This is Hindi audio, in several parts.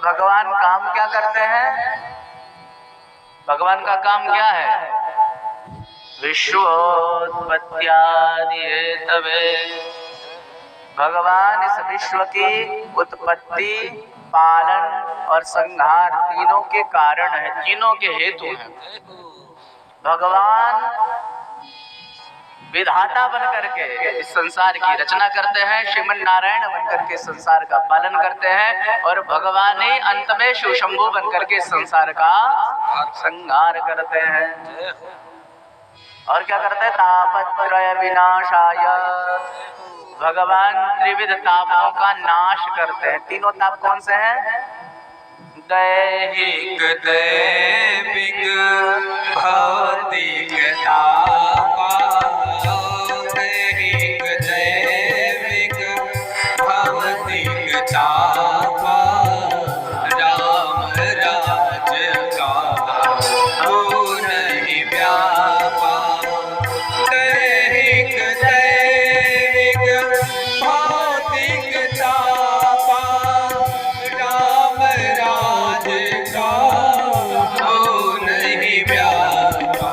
भगवान काम क्या करते हैं? भगवान का काम क्या है? विश्वोत्पत्त्यादि हेतवे, भगवान इस विश्व की उत्पत्ति, पालन और संहार तीनों के कारण है, तीनों के हेतु हैं। भगवान विधाता बन करके इस संसार की रचना करते हैं, श्रीमन नारायण बन करके संसार का पालन करते हैं, और भगवान ही अंत में शिव शंभु बन करके संसार का संहार करते हैं। और क्या करते हैं? तापत्रय विनाशाय, भगवान त्रिविध तापों का नाश करते हैं। तीनों ताप कौन से हैं? दैहिक, दैविक, भौतिक ताप। दैहिक, दैविक, भौतिक ताप। राम राज्य का हो नहीं व्यापा। दैहिक, दैविक, भौतिक ताप। राम राज्य का हो नहीं व्यापा।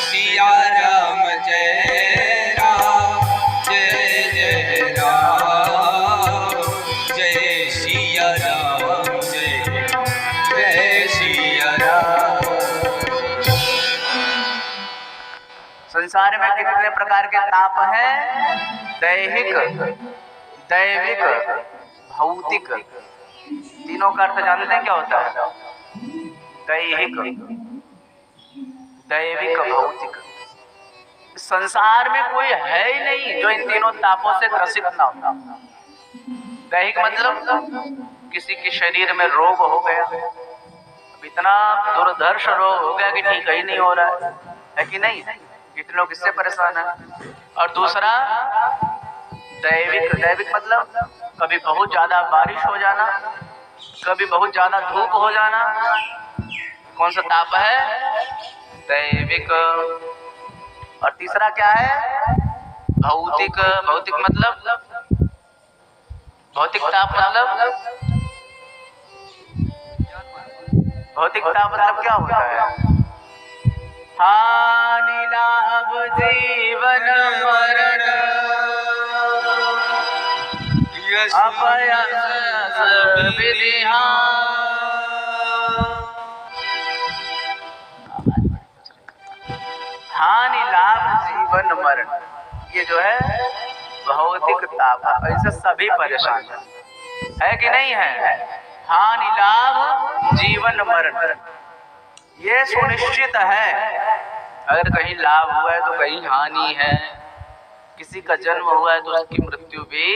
सिया राम जय राम, जय जय राम, जय सिया राम, जय जय सिया राम। संसार में कितने प्रकार के ताप हैं? दैहिक, दैविक, भौतिक। तीनों का अर्थ जानते हैं क्या होता है? दैहिक, दैविक, भौतिक। संसार में कोई है ही नहीं जो इन तीनों तापों से ग्रसित ना हो। दैहिक मतलब किसी के शरीर में रोग हो गया, अब इतना दुर्धर्ष रोग हो गया कि ठीक ही नहीं हो रहा है कि नहीं? कितने लोग इससे परेशान हैं। और दूसरा दैविक, दैविक मतलब कभी बहुत ज्यादा बारिश हो जाना, कभी बहुत ज्यादा धूप हो जाना। कौन सा ताप है? दैविक। और तीसरा क्या है? भौतिक। भौतिक मतलब, भौतिक ताप मतलब, भौतिक ताप मतलब क्या होता है? हानि लाभ जीवन मरण, अपयश विधिहान। हानि लाभ जीवन मरण, ये जो है भौतिक ताप, ऐसे सभी परेशान है कि नहीं है? हानि लाभ जीवन मरण, ये सुनिश्चित है। अगर कहीं लाभ हुआ है तो कहीं हानि है, किसी का जन्म हुआ है तो उसकी मृत्यु भी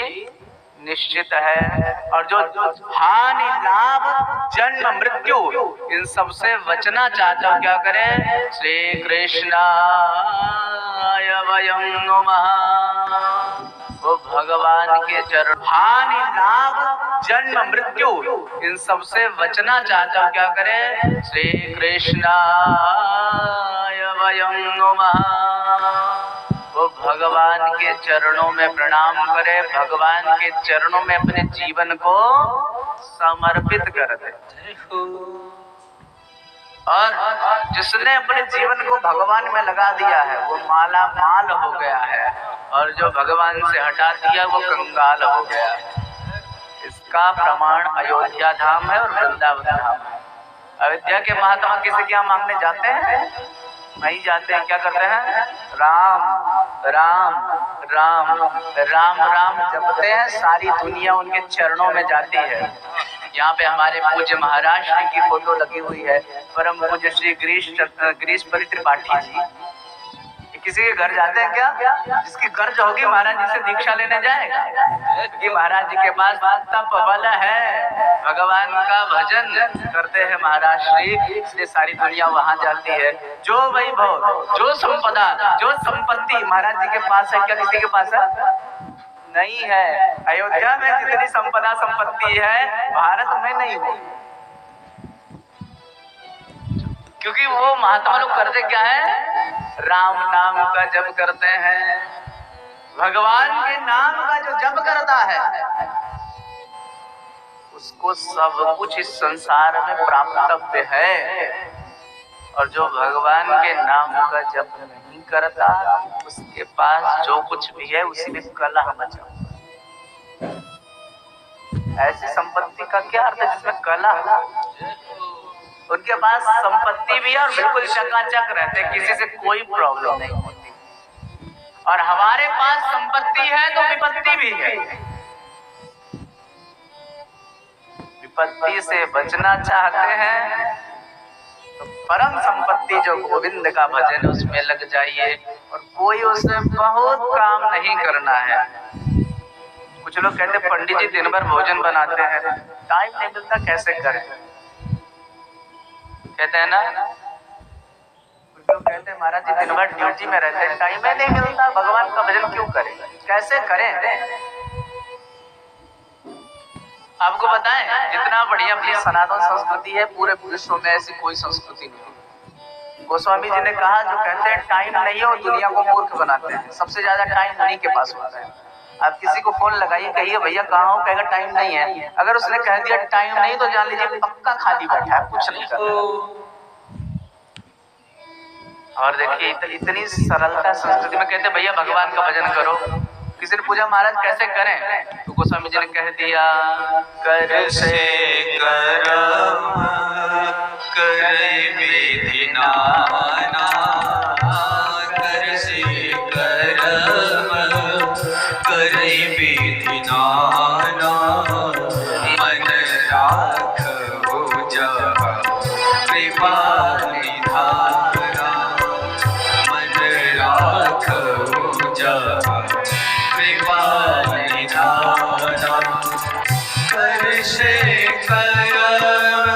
निश्चित है। और जो हानि लाभ जन्म मृत्यु इन सबसे बचना चाहता हूं, क्या करें? श्री कृष्णाय वयं नमः, वो भगवान के चरण। हानि लाभ जन्म मृत्यु इन सबसे बचना चाहता हूं, क्या करें? श्री कृष्णाय वयं नमः, वो भगवान के चरणों में प्रणाम करे, भगवान के चरणों में अपने जीवन को समर्पित कर दे। और जिसने अपने जीवन को भगवान में लगा दिया है वो माला माल हो गया है, और जो भगवान से हटा दिया वो कंगाल हो गया है। इसका प्रमाण अयोध्या धाम है और वृंदावन धाम है। अयोध्या के महात्मा किसी के यहाँ मांगने जाते हैं? नहीं जाते हैं। क्या करते हैं? राम राम राम राम राम जपते हैं, सारी दुनिया उनके चरणों में जाती है। यहाँ पे हमारे पूज्य महाराज श्री की फोटो लगी हुई है, परम पूज्य श्री गिरीशपति त्रिपाठी जी। किसी के घर जाते हैं क्या? जिसकी गर्ज होगी महाराज जी से दीक्षा लेने जाएगा, क्योंकि महाराज जी के पास तप बल है, भगवान का भजन करते हैं महाराज श्री, इसलिए सारी दुनिया वहां जाती है। जो वैभव, जो संपदा, जो संपत्ति महाराज जी के पास है, क्या किसी के पास है? नहीं है। अयोध्या में जितनी संपदा संपत्ति है भारत में नहीं है, क्योंकि वो महात्मा लोग करते क्या है? राम नाम का जप करते हैं। भगवान के नाम का जो जप करता है उसको सब कुछ इस संसार में प्राप्तव्य है, और जो भगवान के नाम का जप नहीं करता उसके पास जो कुछ भी है उसी में कलह मचा। ऐसी संपत्ति का क्या अर्थ है जिसमें कलह? उनके पास संपत्ति भी है और बिल्कुल चकाचक रहते, किसी से कोई प्रॉब्लम नहीं होती। और हमारे पास संपत्ति है तो विपत्ति भी है। विपत्ति से बचना चाहते हैं तो परम संपत्ति जो गोविंद का भजन उसमें लग जाइए, और कोई उसमें बहुत काम नहीं करना है। कुछ लोग कहते हैं पंडित जी दिन भर भोजन बनाते हैं, टाइम नहीं मिलता, कैसे करें? कहते हैं ना, कुछ लोग कहते हैं महाराज जी दिन भर ड्यूटी में रहते हैं, टाइम ही नहीं मिलता, भगवान का भजन क्यों करें? कैसे करें? आपको बताएं, जितना बढ़िया अपनी सनातन संस्कृति है पूरे विश्व में ऐसी कोई संस्कृति नहीं। गोस्वामी जी ने कहा, जो कहते हैं टाइम नहीं है और दुनिया को मूर्ख बनाते हैं, सबसे ज्यादा टाइम उन्हीं के पास होता है। आप किसी को फोन लगाइए, कहिए भैया कहाँ हो, कहेगा टाइम नहीं है। अगर उसने कह दिया टाइम नहीं तो जान लीजिए पक्का खाली बैठा है, कुछ नहीं कर रहा। और देखिए इतनी सरलता संस्कृति में कहते भैया भगवान का भजन करो। किसी ने पूछा महाराज कैसे करें, तो गोस्वामी जी ने कह दिया, कर से करम करे विधि नाना, कर से करम करे विधि नाना, मन राखो जहाँ कृपा निधाना, मन राखो जहाँ कृपा निधाना, कर से करम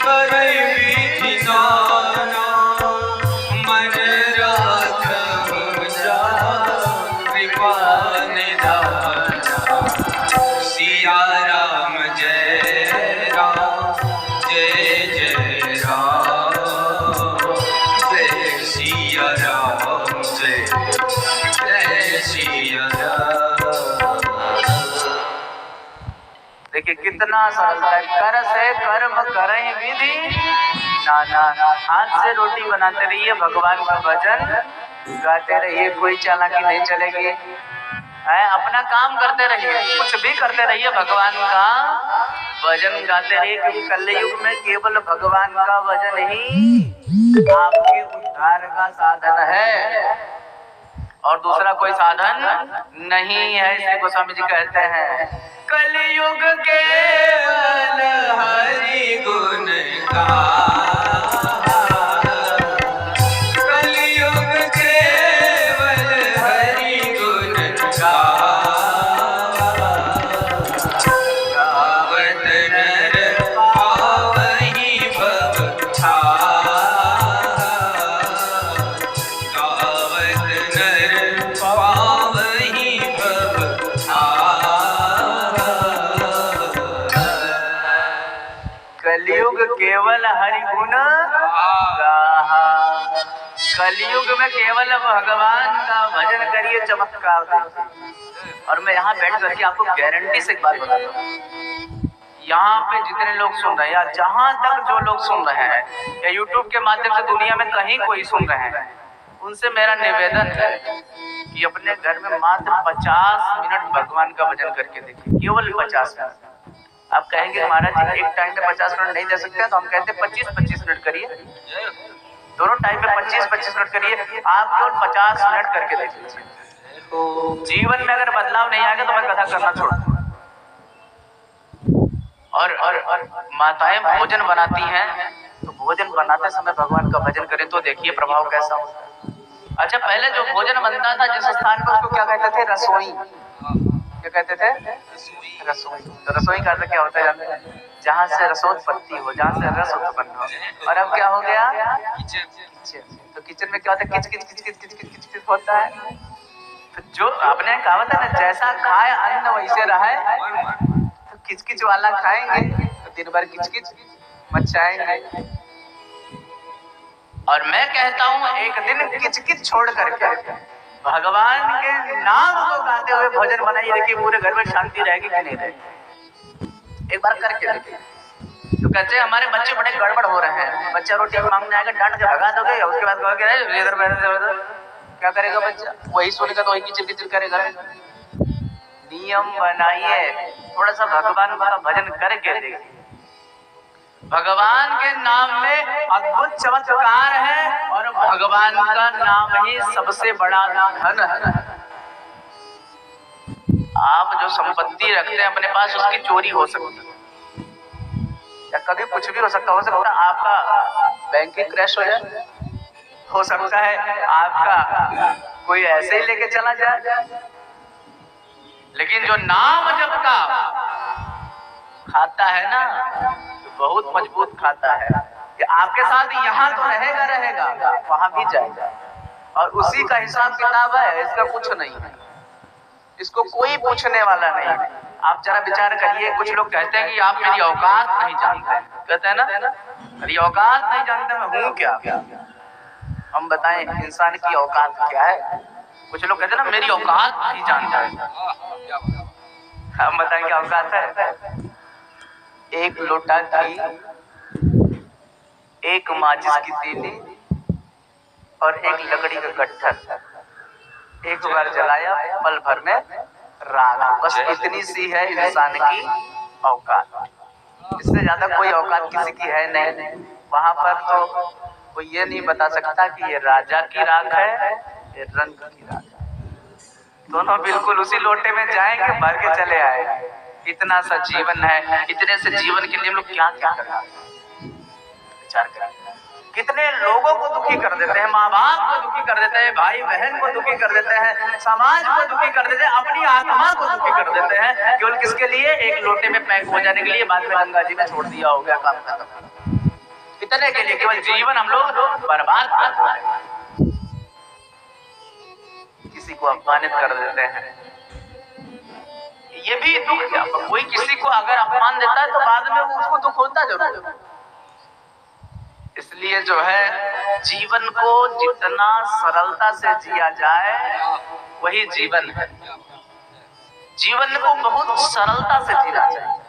करे विधि नाना, मन राखो जहाँ कृपा निधाना। सिया राम जय राम, जय जय राम, जय सिया राम, जय जय सिया राम। देखिए कितना सरलता है, कर से कर्म करें विधि नाना। हाथ से रोटी बनाते रहिए, भगवान का भजन गाते रहिए, कोई चालाकी नहीं चलेगी है। अपना काम करते रहिए, कुछ भी करते रहिए, भगवान का भजन गाते रहिए, क्योंकि कलयुग में केवल भगवान का भजन ही आपके उद्धार का साधन है और दूसरा कोई साधन नहीं है। इसलिए गोस्वामी जी कहते हैं, कलयुग केवल हरि गुण गाहा, कलयुग केवल हरि गुण गाहा, गावत नर पावहि भव छाहा, गावत नर पावहि भव छाहा। कलयुग केवल हरि गुण गाहा, कलयुग में केवल भगवान का भजन करिए, चमत्कार देखिए। और मैं यहाँ बैठ करके आपको गारंटी से एक बात बताता हूँ, यहाँ पे जितने लोग सुन रहे हैं या जहाँ तक जो लोग सुन रहे हैं या यूट्यूब के माध्यम से दुनिया में कहीं कोई सुन रहे हैं, उनसे मेरा निवेदन है कि अपने घर में मात्र 50 मिनट भगवान का भजन करके देखिए, केवल 50 मिनट। आप कहेंगे महाराज जी एक टाइम में 50 मिनट नहीं दे सकते, तो हम कहते हैं 25-25 मिनट करिए, दोनों टाइम में 25-25 मिनट करिए। आप केवल 50 मिनट करके देख लीजिए, तो जीवन में अगर बदलाव नहीं आएगा तो मैं कथा करना छोड़ दूंगा। और माताएं भोजन बनाती हैं, तो भोजन बनाते समय भगवान का भजन करें तो देखिए प्रभाव कैसा होता है। अच्छा, पहले जो भोजन बनता था जिस स्थान पर, उसको क्या कहते थे? रसोई। क्या कहते थे? रसोई। तो रसोई का अर्थ क्या होता है जानते हैं? जहाँ से रसोत्पत्ति हो, जहाँ से रस उत्पन्न हो। और अब क्या हो गया? किचन। तो किचन में क्या होता है? किच किच किच किच किच किच किच किच होता है। तो जो आपने कहावत है ना, जैसा खाए अन्न वैसे रहे, तो किच किच वाला खाएंगे तो दिन भर किच किच मचाएंगे। और मैं कहता हूँ एक दिन किच किच छोड़ करके भगवान के नाम को गाते हुए भोजन बनाइए, देखिए पूरे घर में शांति रहेगी कि नहीं रहेगी। एक बार करके देखिए। तो कहते हैं हमारे बच्चे बड़े गड़बड़ हो रहे हैं, बच्चा रोटी मांगने आएगा डांट के भगा दोगे, उसके बाद कहोगे इधर बैठ, क्या करेगा बच्चा? वही सुनेगा तो वही किचिर किचिर करेगा। नियम बनाइए, थोड़ा सा भगवान का भजन करके देखिए। भगवान के नाम में अद्भुत चमत्कार है और भगवान का नाम ही सबसे बड़ा धन है। आप जो संपत्ति रखते हैं अपने पास, उसकी चोरी हो सकती है या कभी कुछ भी हो सकता है आपका बैंक ही क्रैश हो जाए, हो सकता है आपका कोई ऐसे ही लेके चला जाए। लेकिन जो नाम जपता खाता है ना, तो बहुत मजबूत खाता है कि आपके साथ यहाँ तो रहेगा, वहां भी जाएगा। और उसी का हिसाब किताब है, इसका कुछ नहीं है, इसको कोई पूछने वाला नहीं है। आप जरा विचार करिए, कुछ लोग कहते हैं कि आप मेरी औकात नहीं जानते, कहते हैं ना मेरी औकात नहीं जानते, मैं हूँ क्या? हम बताएं इंसान की औकात क्या है? कुछ लोग कहते हैं ना मेरी औकात नहीं जानता है, हम बताएं क्या औकात है? एक लोटा घी, एक माचिस की तीली और एक लकड़ी का गट्ठर, एक बार जलाया पल भर में राख। बस इतनी सी है इंसान की औकात, इससे ज्यादा कोई औकात किसी की है नहीं। वहां पर तो कोई ये नहीं बता सकता कि ये राजा की राख है, ये रंग की राख है। दोनों बिल्कुल उसी लोटे में जाएंगे, भर के चले आएंगे। इतना सा जीवन है, इतने से जीवन के लिए हम लोग क्या क्या कर रहे हैं? विचार करें, कितने लोगों को दुखी कर देते हैं, माँ बाप को दुखी कर देते हैं, भाई बहन को दुखी कर देते हैं, समाज को दुखी कर देते हैं, अपनी आत्मा को दुखी कर देते हैं, केवल किसके लिए? एक लोटे में पैक हो जाने के लिए, बाद में गंगा जी में छोड़ दिया, हो गया काम खत्म। इतने के लिए केवल जीवन हम लोग बर्बाद कर देते हैं, किसी को अपमानित कर देते हैं। ये भी दुख है, कोई किसी को अगर अपमान देता है तो बाद में उसको दुख होता जरूर है। इसलिए जो है जीवन को जितना सरलता से जिया जाए वही जीवन है। जीवन को बहुत सरलता से जीना चाहिए।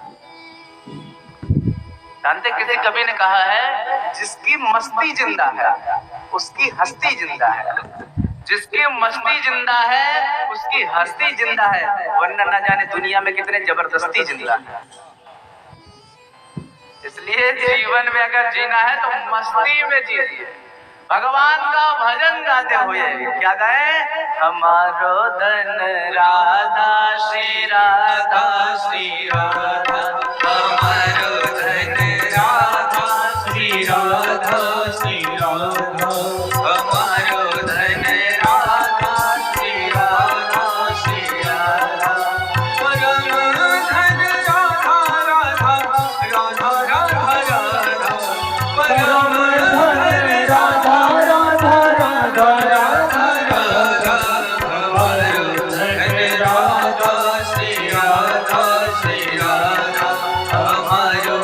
जानते किसी कवि ने कहा है, जिसकी मस्ती जिंदा है उसकी हस्ती जिंदा है, जिसकी मस्ती जिंदा है उसकी हस्ती जिंदा है, वरना न जाने दुनिया में कितने जबरदस्ती जिंदा है। इसलिए जीवन में अगर जीना है तो मस्ती में जीजिए, भगवान का भजन गाते हुए। क्या गाएं? हमारो धन राधा श्री राधा श्री राधा, हमारो धन राधा श्री राधा श्री राधा, हमारो धन राधा श्री राधा श्री राधा, परम धन राधा राधा राधा राधा राधा, परम धन राधा राधा राधा राधा राधा, हमारो धन राधा श्री राधा श्री राधा, हमारो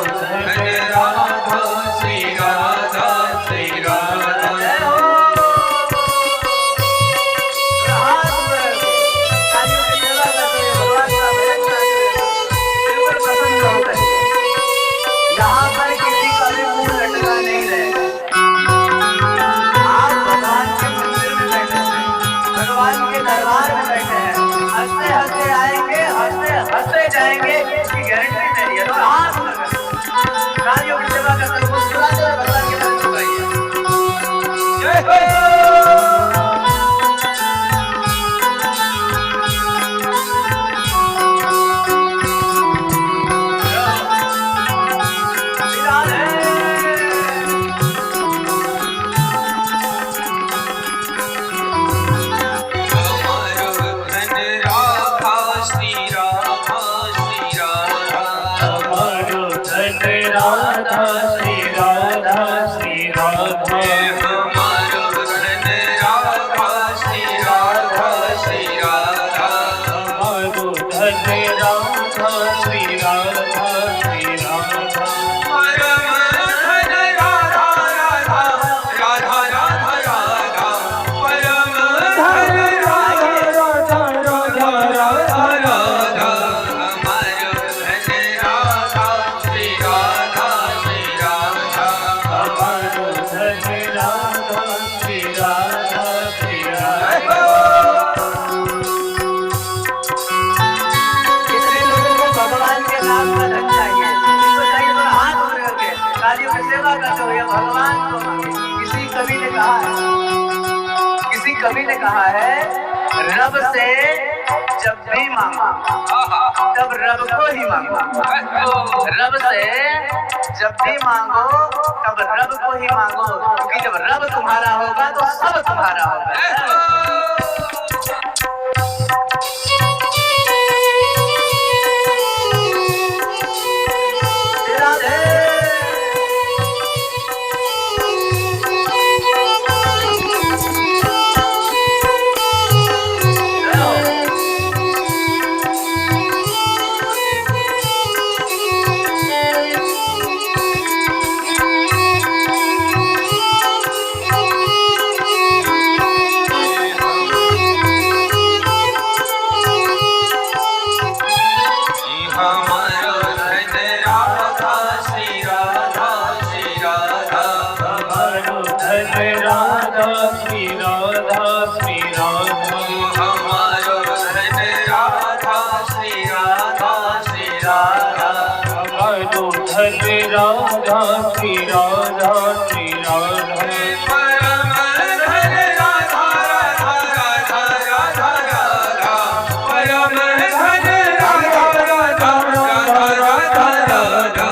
कहा है, किसी कवि ने कहा है, रब से जब भी मांगो तब रब को ही मांगो। रब से जब भी मांगो तब रब को ही मांगो, क्योंकि जब रब तुम्हारा होगा तो सब तुम्हारा होगा। राधा श्री राधा श्री राधा परम धन राधा राधा राधा राधा राधा परम धन राधा राधा राधा राधा राधा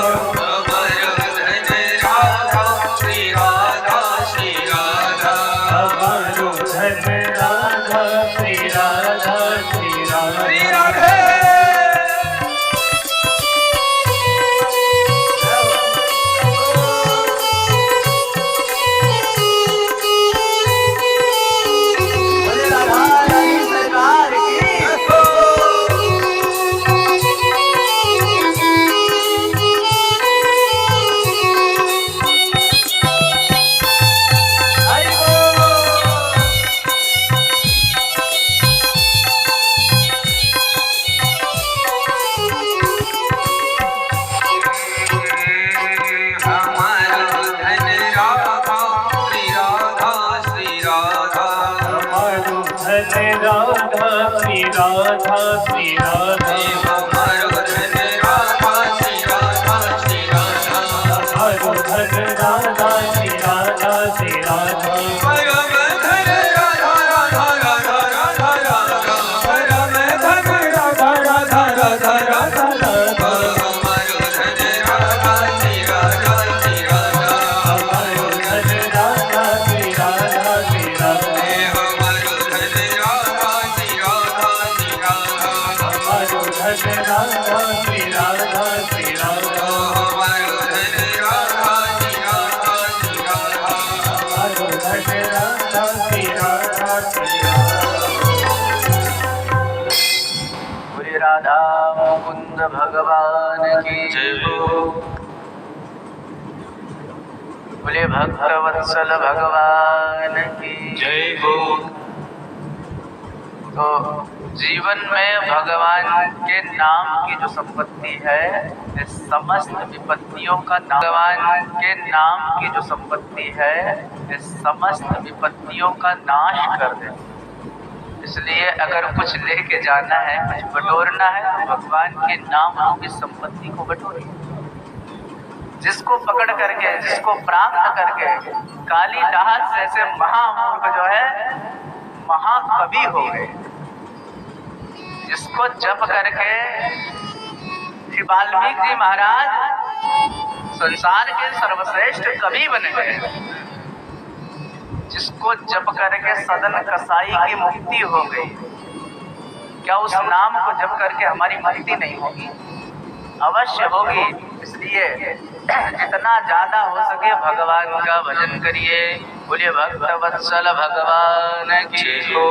परम धन राधा श्री राधा श्री राधा परम धन राधा श्री राधा श्री राधा राधा श्री राधा श्री राधा हमारो धन राधा श्री राधा श्री राधा हमारो धन राधा श्री राधा श्री राधा परम धन राधा राधा राधा राधा राधा परम धन राधा राधा राधा राधा राधा हमारो धन राधा श्री राधा श्री राधा हमारो धन राधा श्री राधा श्री राधा राधा श्री राधा श्री राधा हमारो धन राधा श्री राधा श्री राधा हमारो धन राधा श्री राधा श्री राधा। बोले राधा मुकुंद भगवान की जय हो। बोले भक्तवत्सल भगवान की जय हो। तो जीवन में भगवान के नाम की जो संपत्ति है, इस समस्त विपत्तियों का नाश, भगवान के नाम की जो संपत्ति है, इस समस्त विपत्तियों का नाश कर दे। इसलिए अगर कुछ लेके जाना है, कुछ बटोरना है, तो भगवान के नाम की संपत्ति को बटोरिए। जिसको पकड़ करके, जिसको प्राप्त करके कालिदास जैसे महामूर्ख जो है महाकवि हो गए, जिसको जप करके वाल्मीकि जी महाराज संसार के सर्वश्रेष्ठ कवि बन गए, जिसको जप करके सदन कसाई की मुक्ति हो गई। क्या उस नाम को जप करके हमारी मुक्ति नहीं होगी? अवश्य होगी। इसलिए जितना ज्यादा हो सके भगवान का भजन करिए। बोलिए भक्तवत्सल भगवान की जय हो।